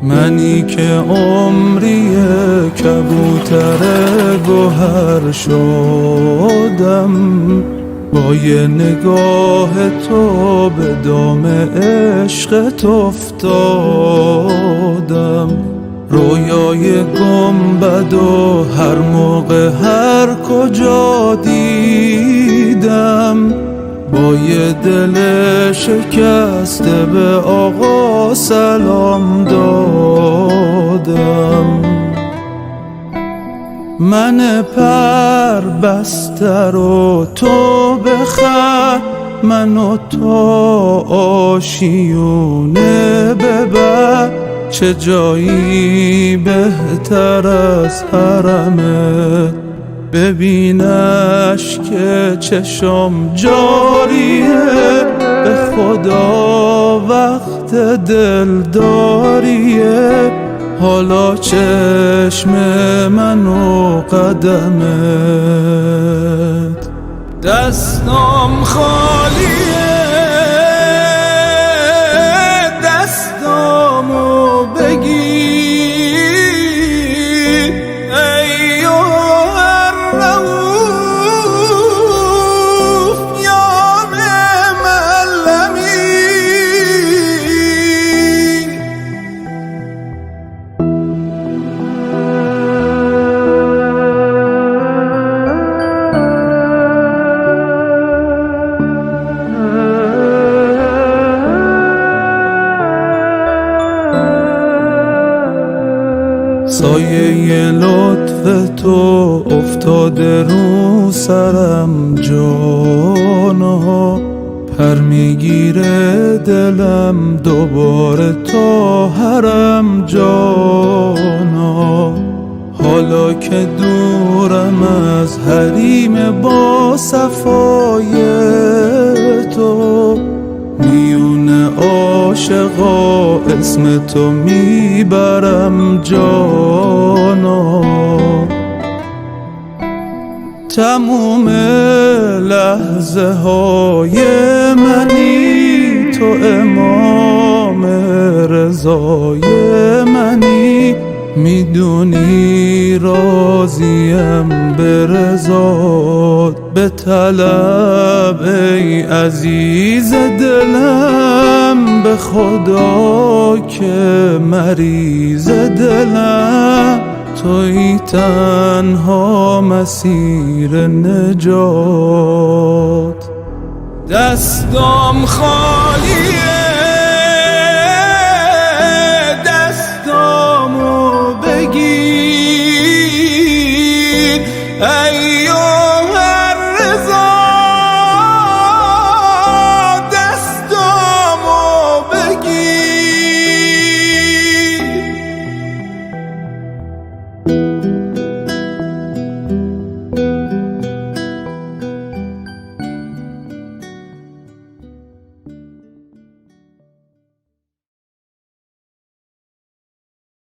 منی که عمری کبوتر گوهر شدم، با یه نگاه تو به دام عشقت افتادم. رویای گنبد و هر موقع هر کجا دیدم، با یه دل شکسته به آقا سلام دادم. من پر بسته رو تو بخر، منو تا آشیونه ببر. چه جایی بهتر از حرمه، ببینش که چشم جاریه. به خدا وقت دلداریه، حالا چشم من و قدمت. دستم خالیه، دستامو بگیر ایوه الرؤوف یار معلمی. سایه لطف تو افتاده رو سرم جانا، پر میگیره دلم دوباره تا حرم جانا. حالا که دورم از حریم با صفای تو، میون عاشقا اسم تو میبرم جانا. تموم لحظه های منی، تو امام رضای منی. میدونی راضیم به رضات، به طلب ای عزیز دلم. به خدا که مریض دلم، توی تنها مسیر نجات. دستم خالیه،